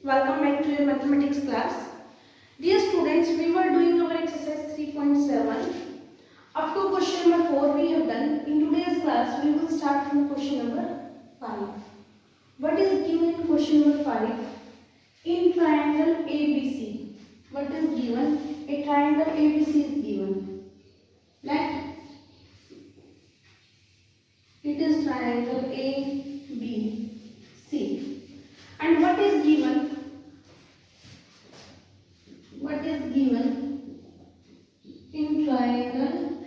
Welcome back to your mathematics class. Dear students, we were doing our exercise 3.7. Up to question number 4 we have done. In today's class, we will start from question number 5. What is given in question number 5? In triangle ABC. What is given? A triangle ABC is given. Let it is triangle ABC. And what is given? What is given in triangle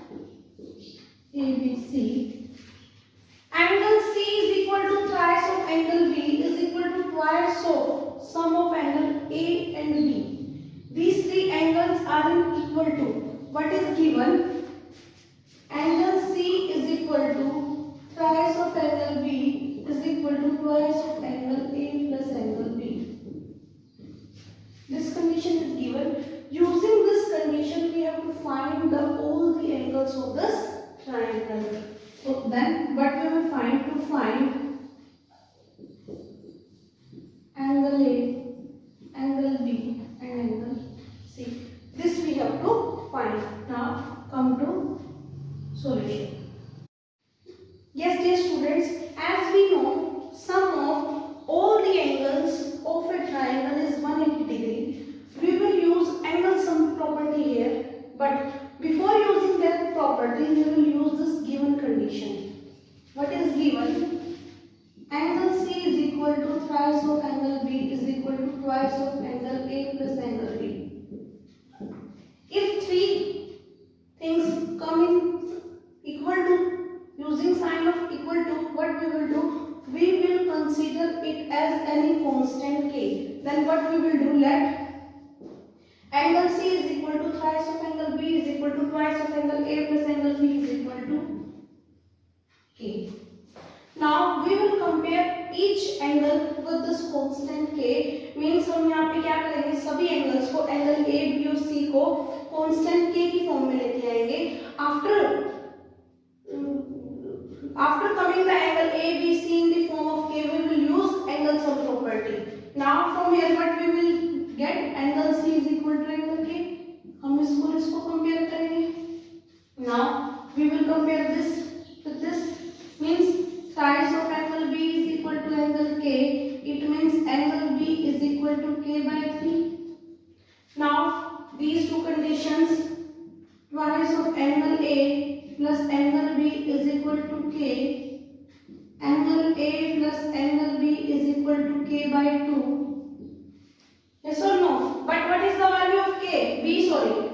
ABC? Angle C is equal to thrice of angle B is equal to twice of sum of angle A and B. These three angles are equal to. What is given? Angle C is equal to thrice of angle B is equal to twice of angle A plus angle B. This condition is given. Using this condition, we have to find all the angles of this triangle. So then, what we will find? To find angle A, angle B, and angle C. This we have to find. Now, come to solution. Yes, dear students, as we know, sum of all the angles of a triangle is 180 degree. We will use angle sum property here, but before using that property, we will use this given condition. What is given? Angle C is equal to thrice of angle B is equal to twice of angle A plus angle B. If three things come in equal to, using sign of equal to, what we will do? We will consider it as any constant k. Then what we will do? Let angle C is equal to thrice of angle B is equal to twice of angle A plus angle B is equal to k. Now we will compare each angle with this constant k. Means हम यहाँ पे क्या करेंगे? सभी angles को, angle A, B और C को constant k की फॉर्म में लेके आएंगे. After coming the angle A, B, C in the form of k, we will use angle sum property. Now from here what we will get? Angle C is equal to angle k. हम इसको compare करेंगे. Now we will compare this with this. Means thrice of angle B is equal to angle k. It means angle B is equal to k by 3. Now these two conditions, twice of angle A plus angle B is equal to k. Angle A plus angle B is equal to k by 2. Yes or no? But what is the value of k?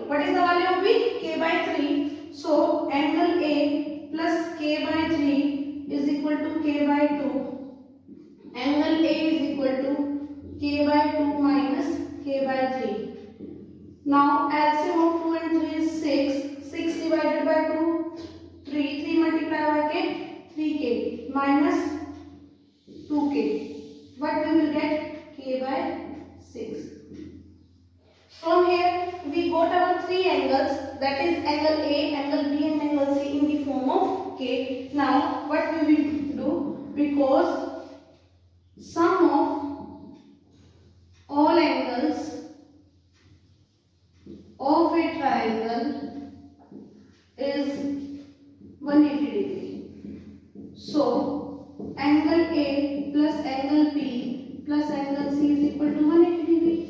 What is the value of B? K by 3. So angle A plus k by 3 is equal to k by 2. Angle A is equal to k by 2 minus k by 3. Now LCM of 2 and 3 is 6. 6 divided by 2, 3. 3 multiplied by k, 3k minus 2k. What we will get? K by 6. From here we got our three angles, that is angle A, angle B and angle C in the form of k. Now what we will do? Because sum of all angles of a triangle is 180 degree. So angle A plus angle B plus angle C is equal to 180 degree.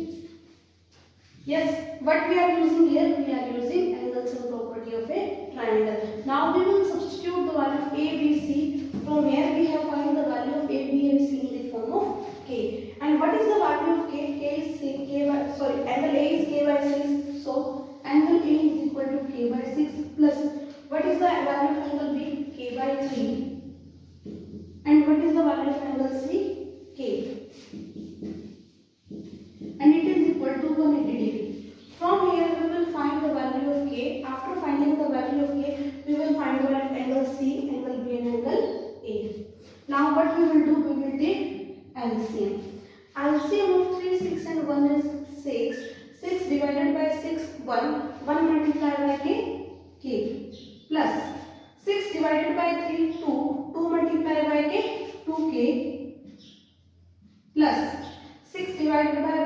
Yes, what we are using here? We are using angle sum property of a triangle. Now we will substitute the value of A, B, C. From here we have found the value of A, B and C in the form of k. And what is the value of k? Angle A is k by 6. So angle A is equal to k by 6 plus what is the value of angle B? K by 3. And what is the value of angle C? K. And it is equal to 180 degree. From here we will find the value of k. After finding the value of k, we will find the value of angle C, angle B and angle A. Now what we will do? We will take LCM. LCM of 3, 6 and 1 is 6. 6 divided by 6, 1. 1 multiplied by k, plus 6 divided by 3, 2. 2 multiplied by k, 2k, plus 6 divided by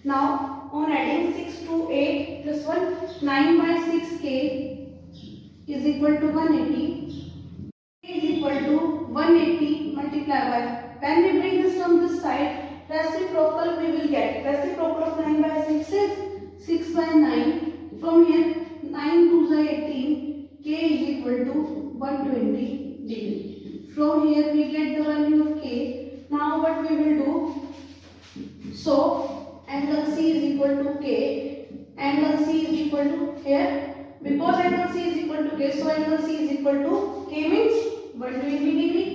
Now on adding 6 to 8 plus 1, 9 by 6k is equal to 180. Is equal to 180 multiplied by, when we bring this term this side, reciprocal we will get. Reciprocal of 9 by 6 is 6 by 9. From here 9 to the 18, k is equal to 120 degree. From here we get the value of k. Now what we will do? So angle C is equal to k. Angle C is equal to here. Because angle C is equal to k, so angle C is equal to k means 120 degree.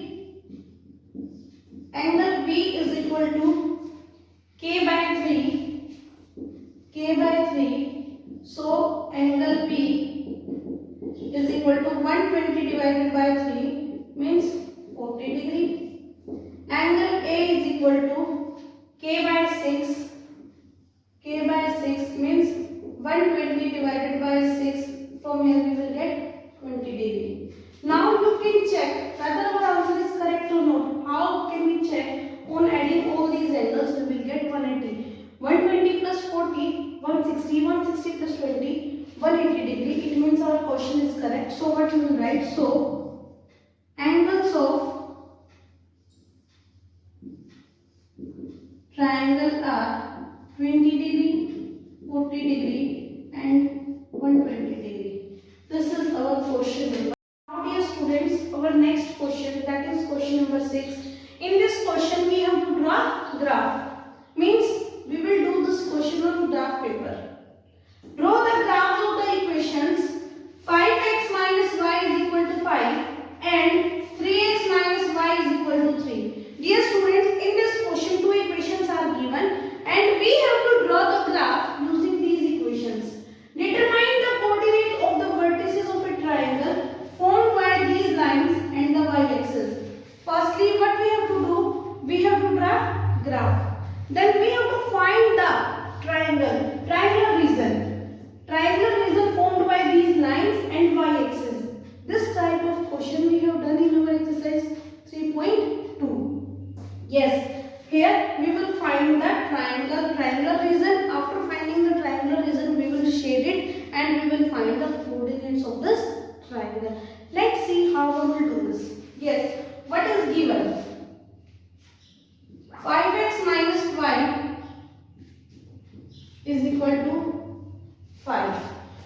Angle B is equal to k by 3. K by 3. So angle B is equal to 120 divided by 3 means 40 degree. Angle A is equal to k by 6. K by 6 means 120 divided by 6. From here we will get 20 degree. Now you can check whether our answer is correct or not. How can we check? On adding all these angles we will get 180. 120 plus 40, 160. 160 plus 20, 180 degree. It means our question is correct. So what we will write? So angles of triangle are 20 degree, 40 degree and 120 degree. This is our question number. Now dear students, our next question, that is question number 6. In this question we have to draw graph. Means we will do this question on graph paper. Draw the graphs of the equations 5x minus y is equal to 5 and 3x minus y is equal to 3. Dear students, in this question two equations are given and we have to draw the graph using these equations. Determine the coordinate of the vertices of a triangle formed by these lines and the y-axis. Firstly, what we have to do? We have to draw graph. Then we have to find the triangular region formed by these lines and y-axis. This type of question we have done in our exercise 3.2. Yes, here we will find the triangular region. After finding the triangular region, we will shade it and we will find the coordinates of this triangle. Let's see how we will do this. Yes, what is given? 5x minus y is equal to 5.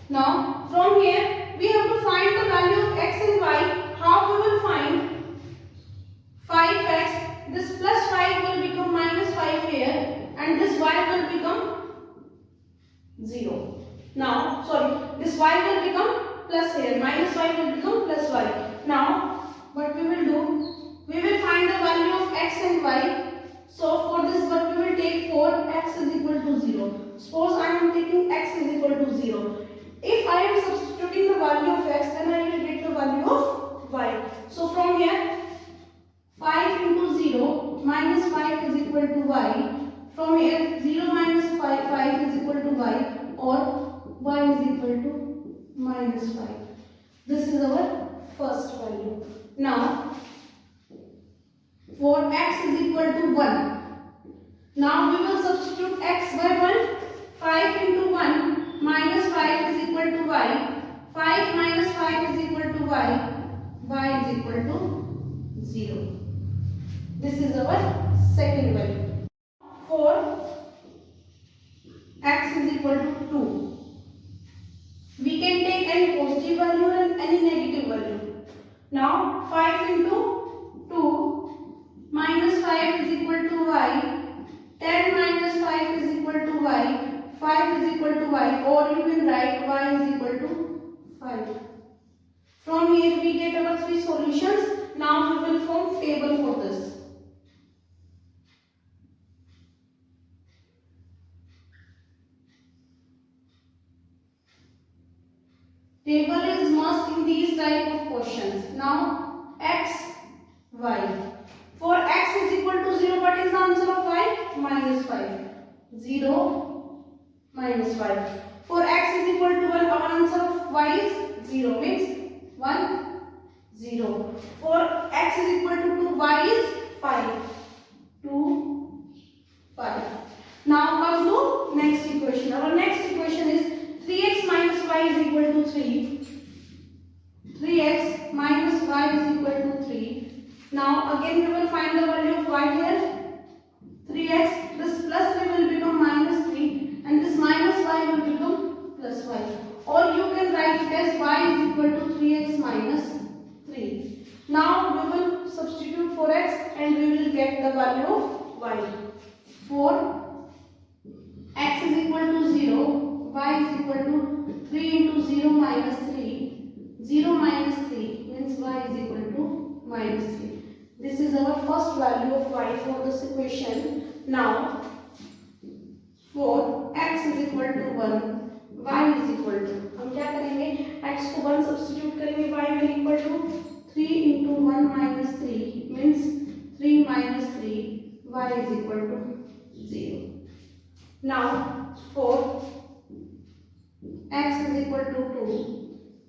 Now from here we have to find the value of x and y. How we will find 5x? This plus 5 will become minus 5 here and this y will become 0. Now this y will become plus here, minus y will become plus y. Now what we will do? We will find the value of x and y. So for this what we will take for x is equal to 0. Suppose I am taking x is equal to 0. If I am substituting the value of x, then I will get the value of y. So from here 5 into 0 minus 5 is equal to y. From here 0 minus 5 is equal to y, or y is equal to minus 5. This is our first value. Now for x is equal to 1. Now we will substitute x by 1. 5 into 1 minus 5 is equal to y. 5 minus 5 is equal to y. Y is equal to 0. This is our second value. For x is equal to 2. We can take any positive value and any negative value. Now 5 into 2 minus 5 is equal to y. 10 minus 5 is equal to y. 5 is equal to y, or you can write y is equal to 5. From here we get our three solutions. Now we will form table for this. Table is must in these type of questions. Now x, y. For x is equal to 0, what is the answer of y? Minus 5. 0 minus 5. For x is equal to 1, our answer of y is 0, means 1, 0. For x is equal to 2, y is 5. 2, 5. Now come to next equation. Our next equation is 3x minus y is equal to 3. 3x minus y is equal to 3. Now again we will find the value of y here. 3x, this plus 3 will become minus 3 and this minus y will become plus y. Or you can write it as y is equal to 3x minus 3. Now we will substitute for x and we will get the value of y. For x is equal to 0, y is equal to 3 into 0 minus 3. 0 minus 3 means y is equal to minus 3. This is our first value of y for this equation. Now for x is equal to 1, y is equal to, हम क्या करेंगे, x को 1 substitute करेंगे, y will equal to 3 into 1 minus 3 means 3 minus 3, y is equal to 0. Now for x is equal to 2,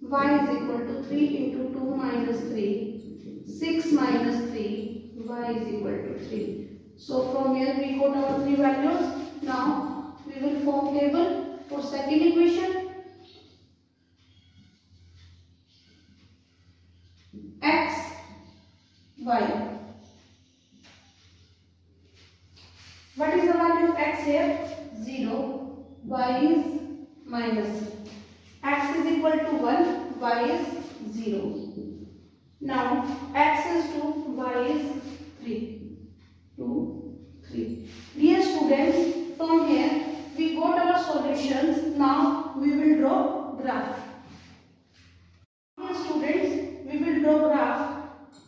y is equal to 3 into 2 minus 3, 6 minus 3, y is equal to 3. So from here we got our three values. Now we will form table for second equation. X, y. What is the value of x here? 0. Y is minus. X is equal to 1, y is 0. Now x is 2, y is 3. 2, 3. Dear students, from here we got our solutions. Now we will draw graph. Dear students, we will draw graph.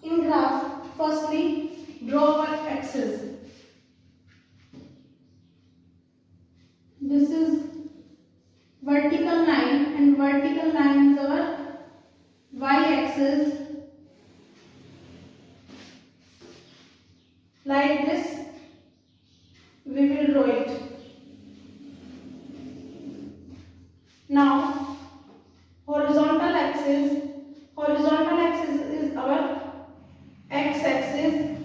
In graph, firstly draw our axis. This is vertical line and vertical line is our y-axis. Like this, we will draw it. Now, horizontal axis is our x-axis.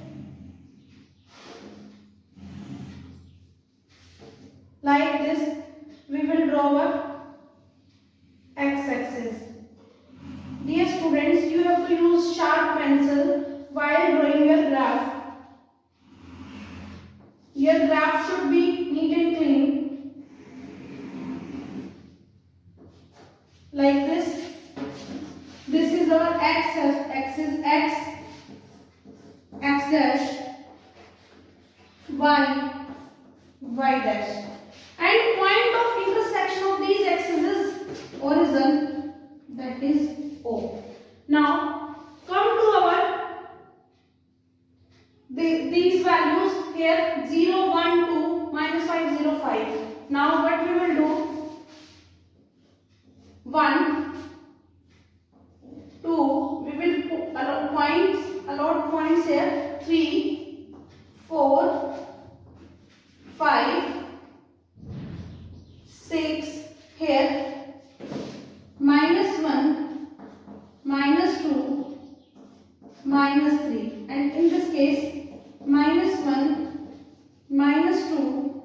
Like this, we will draw our x-axis. Dear students, you have to use sharp pencil while drawing your graph. Your graph should be neat and clean. Like this. This is our x-axis, x dash, y dash. And point of intersection of these axes is origin, that is O. Now come to our these values here 0, 1, 2, minus 5, 0, 5. Now what we will do, 1, 2, we will allot points here 3, 4, 5, 6 here, minus 1, minus 2, minus 3, and in this case minus 1, minus 2,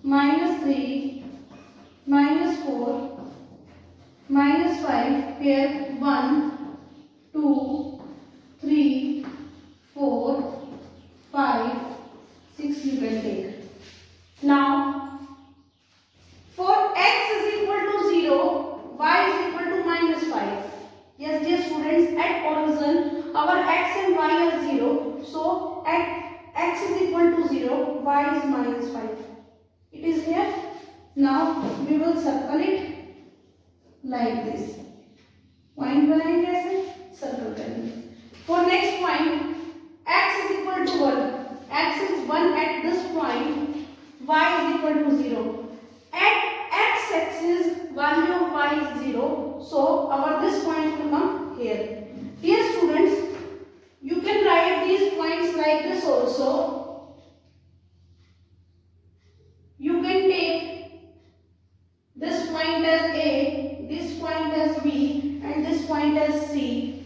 minus 3, minus 4, minus 5 here, 1, 2, 3, 4, 5, 6 you can take. Now for x is equal to 0, y is equal to minus 5. Yes dear students, at origin our x and y are 0. So at x is equal to 0, y is minus 5. It is here. Now we will circle it like this. Point बनाएंगे ऐसे, circle करेंगे. For next point, x is equal to 1. X is 1 at this point. Y is equal to 0. At x-axis, value of y is 0. So our this point will come here. Dear students, you can write these points like this also. You can take this point as A, this point as B, and this point as C.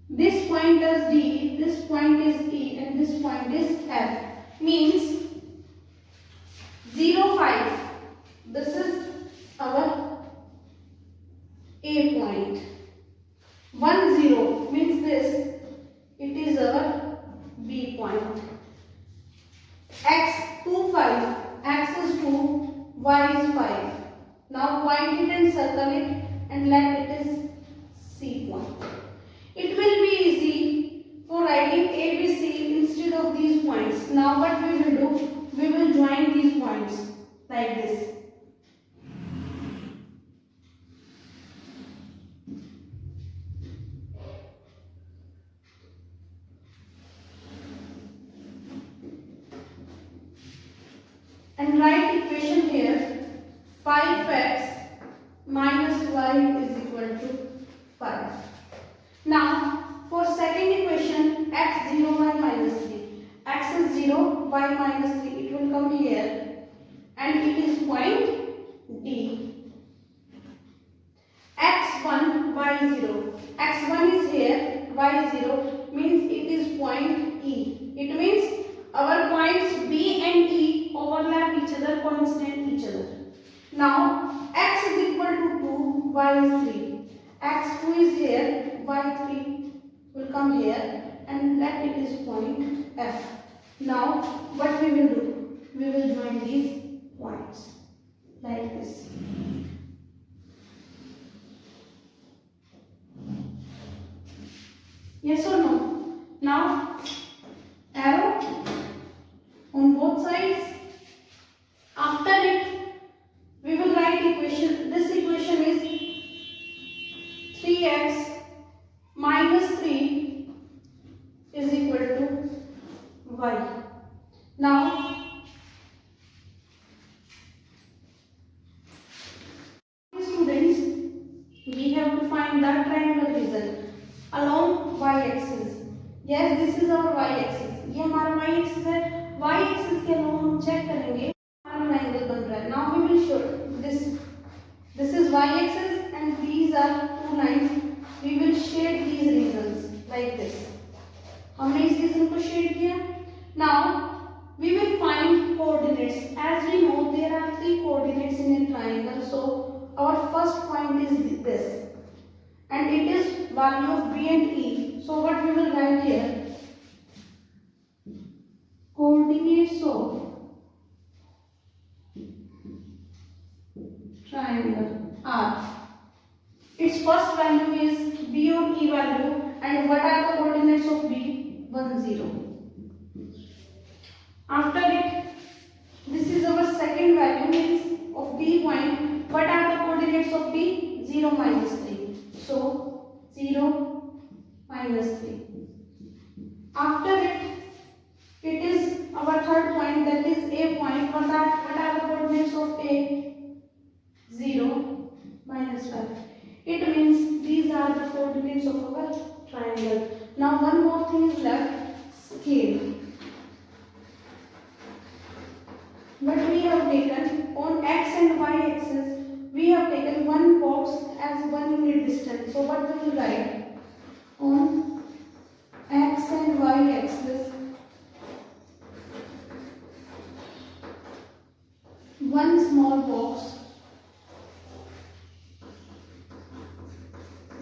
This point as D, this point is E, and this point is F. Means 0, 5. This is our A point. 1, 0 means this. It is our B point. X 2, 5. X is 2. Y is 5. Now point it and circle it and let it is C point. It will be easy for writing ABC instead of these points. Now what we will do? We will join these points like this. And write equation here. 5x minus y is equal to 5. Now for second equation, x 0 y minus 3. X is 0, y minus 3. It will come here and it is point D. x1 y0. x1 is here, y0 means it is point E. It means our points B and E overlap each other, coincident each other. Now x is equal to 2, y is 3. x2 is here, y3 will come here and let it is point F. Now what we will do? We will join these points like this. Yes or no? Now arrow on both sides. After it, we will write equation. This equation is 3x minus 3 is equal to y. Now, students, we have to find the triangular region along y-axis. Yes, this is our y-axis. ये हमारा y-axis है. Y-axis के along हम check करेंगे हमारा triangle बन रहा है. Now we will show this. This is y-axis and these are two lines. We will shade these regions like this. हमने इस region को shade किया. Now we will find coordinates. As we know, there are 3 coordinates in a triangle. So our first point is this, and it is value of B and E. So what we will write here? Coordinates of triangle R. Its first value is B or E value, and what are the coordinates of B? 1, 0. After it, this is our second value means of B point. What are the coordinates of B? 0, minus 3. So 0, minus 3. After it, it is our third point, that is A point. What are the coordinates of A? 0, minus 5. It means these are the coordinates of our triangle. Now one more thing is left, scale. What we have taken on x and y axis, we have taken one box as 1 unit distance. So what we will write on x and y axis, one small box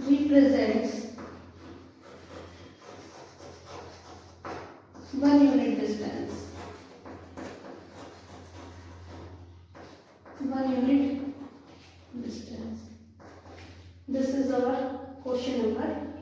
represents 1 unit distance. 1 unit distance. This is our question number